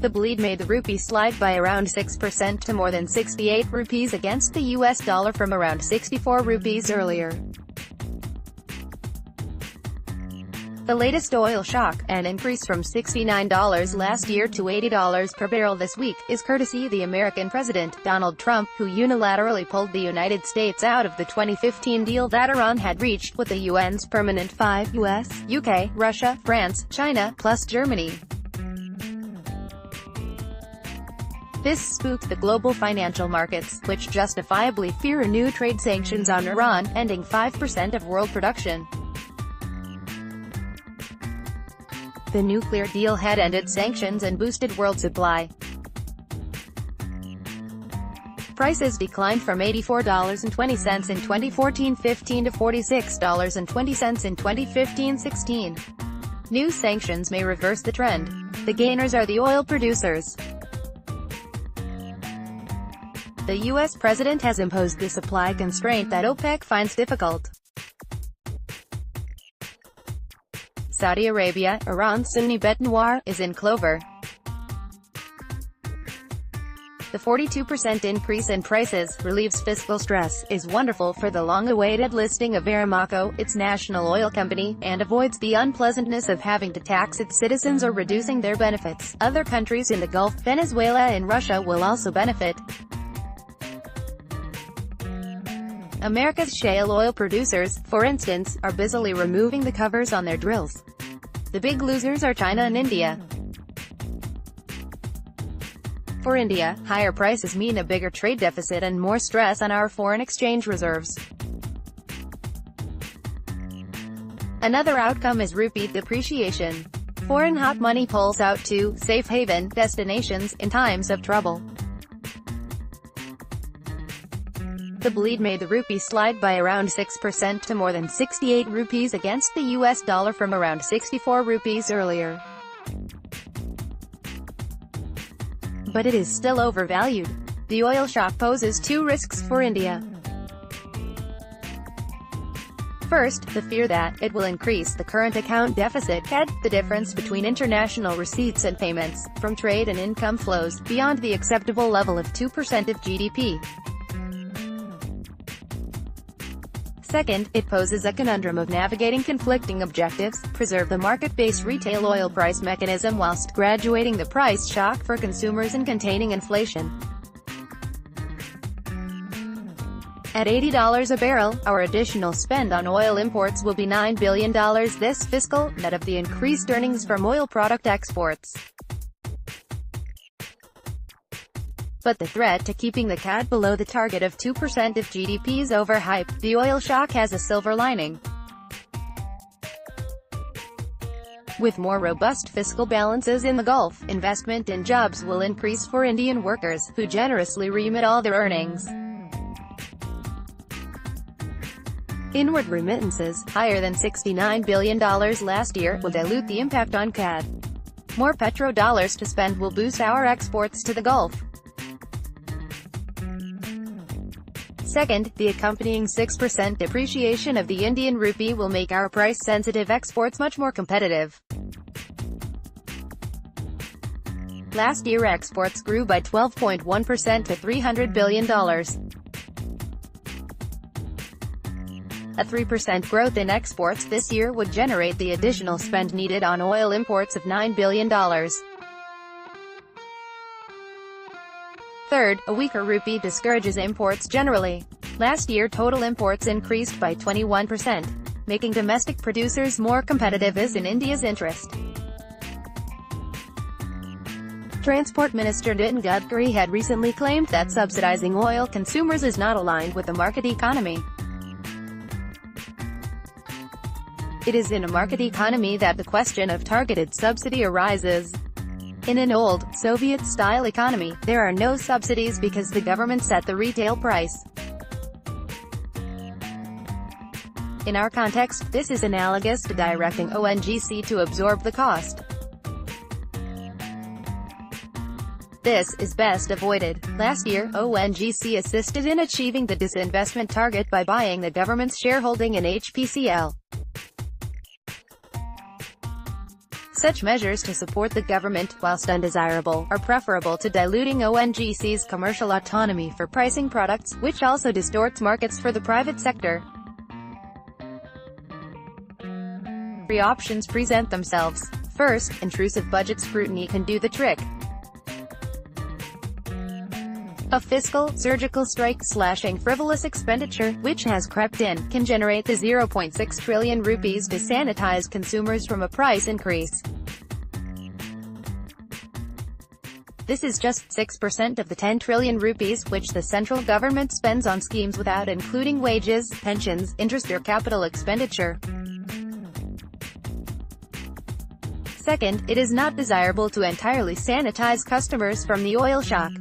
The bleed made the rupee slide by around 6% to more than 68 rupees against the US dollar from around 64 rupees earlier. The latest oil shock, an increase from $69 last year to $80 per barrel this week, is courtesy of the American President, Donald Trump, who unilaterally pulled the United States out of the 2015 deal that Iran had reached with the UN's Permanent Five: US, UK, Russia, France, China, plus Germany. This spooked the global financial markets, which justifiably fear new trade sanctions on Iran, ending 5% of world production. The nuclear deal had ended sanctions and boosted world supply. Prices declined from $84.20 in 2014-15 to $46.20 in 2015-16. New sanctions may reverse the trend. The gainers are the oil producers. The U.S. president has imposed the supply constraint that OPEC finds difficult. Saudi Arabia, Iran's Sunni bête noire, is in clover. The 42% increase in prices relieves fiscal stress, is wonderful for the long-awaited listing of Aramco, its national oil company, and avoids the unpleasantness of having to tax its citizens or reducing their benefits. Other countries in the Gulf, Venezuela and Russia will also benefit. America's shale oil producers, for instance, are busily removing the covers on their drills. The big losers are China and India. For India, higher prices mean a bigger trade deficit and more stress on our foreign exchange reserves. Another outcome is rupee depreciation. Foreign hot money pulls out to safe haven destinations in times of trouble. The bleed made the rupee slide by around 6% to more than 68 rupees against the US dollar from around 64 rupees earlier. But it is still overvalued. The oil shock poses two risks for India. First, the fear that it will increase the current account deficit, the difference between international receipts and payments, from trade and income flows, beyond the acceptable level of 2% of GDP. Second, it poses a conundrum of navigating conflicting objectives, preserve the market-based retail oil price mechanism whilst graduating the price shock for consumers and containing inflation. At $80 a barrel, our additional spend on oil imports will be $9 billion this fiscal, net of the increased earnings from oil product exports. But the threat to keeping the CAD below the target of 2% of GDP is overhyped. The oil shock has a silver lining. With more robust fiscal balances in the Gulf, investment in jobs will increase for Indian workers, who generously remit all their earnings. Inward remittances, higher than $69 billion last year, will dilute the impact on CAD. More petrodollars to spend will boost our exports to the Gulf. Second, the accompanying 6% depreciation of the Indian rupee will make our price-sensitive exports much more competitive. Last year exports grew by 12.1% to $300 billion. A 3% growth in exports this year would generate the additional spend needed on oil imports of $9 billion. Third, a weaker rupee discourages imports generally. Last year total imports increased by 21%. Making domestic producers more competitive is in India's interest. Transport Minister Nitin Gadkari had recently claimed that subsidizing oil consumers is not aligned with the market economy. It is in a market economy that the question of targeted subsidy arises. In an old, Soviet-style economy, there are no subsidies because the government set the retail price. In our context, this is analogous to directing ONGC to absorb the cost. This is best avoided. Last year, ONGC assisted in achieving the disinvestment target by buying the government's shareholding in HPCL. Such measures to support the government, whilst undesirable, are preferable to diluting ONGC's commercial autonomy for pricing products, which also distorts markets for the private sector. Three options present themselves. First, intrusive budget scrutiny can do the trick. A fiscal, surgical strike slashing frivolous expenditure, which has crept in, can generate the 0.6 trillion rupees to sanitize consumers from a price increase. This is just 6% of the 10 trillion rupees which the central government spends on schemes without including wages, pensions, interest or capital expenditure. Second, it is not desirable to entirely sanitize customers from the oil shock.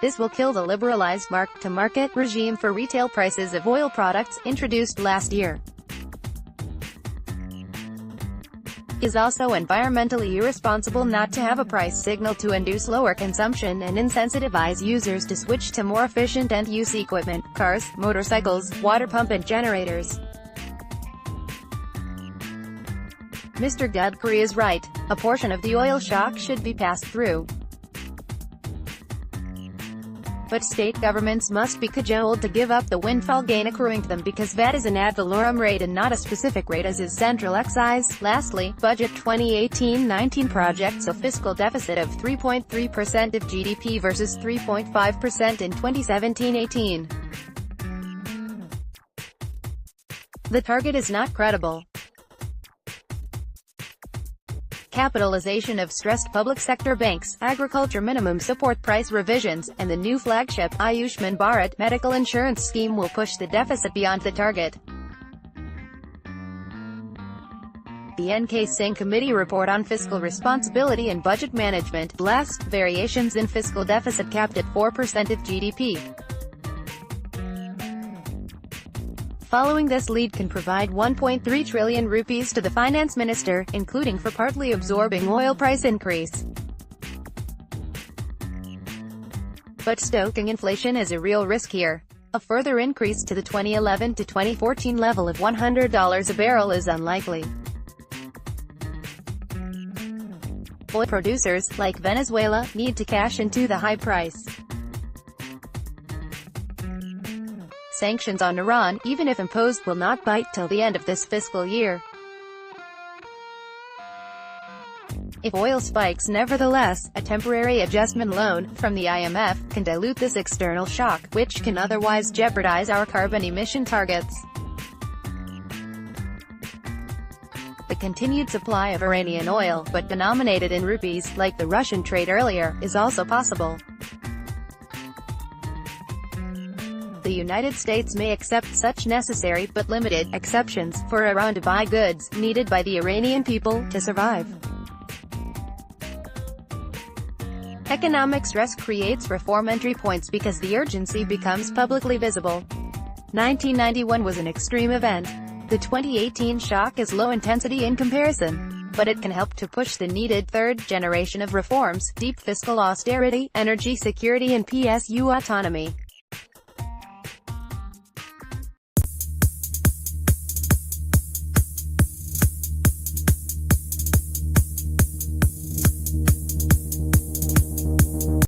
This will kill the liberalized mark-to-market regime for retail prices of oil products, introduced last year. It is also environmentally irresponsible not to have a price signal to induce lower consumption and insensitivize users to switch to more efficient end-use equipment, cars, motorcycles, water pump and generators. Mr. Gadkari is right. A portion of the oil shock should be passed through. But state governments must be cajoled to give up the windfall gain accruing to them because VAT is an ad valorem rate and not a specific rate as is central excise. Lastly, Budget 2018-19 projects a fiscal deficit of 3.3% of GDP versus 3.5% in 2017-18. The target is not credible. Capitalization of stressed public sector banks, agriculture minimum support price revisions, and the new flagship Ayushman Bharat medical insurance scheme will push the deficit beyond the target. The NK Singh Committee report on fiscal responsibility and budget management blasts variations in fiscal deficit capped at 4% of GDP. Following this lead can provide 1.3 trillion rupees to the finance minister, including for partly absorbing oil price increase. But stoking inflation is a real risk here. A further increase to the 2011 to 2014 level of $100 a barrel is unlikely. Oil producers, like Venezuela, need to cash into the high price. Sanctions on Iran, even if imposed, will not bite till the end of this fiscal year. If oil spikes nevertheless, a temporary adjustment loan from the IMF can dilute this external shock, which can otherwise jeopardize our carbon emission targets. The continued supply of Iranian oil, but denominated in rupees, like the Russian trade earlier, is also possible. The United States may accept such necessary, but limited, exceptions, for Iran to buy goods, needed by the Iranian people, to survive. Economic stress creates reform entry points because the urgency becomes publicly visible. 1991 was an extreme event. The 2018 shock is low intensity in comparison, but it can help to push the needed third generation of reforms: deep fiscal austerity, energy security and PSU autonomy.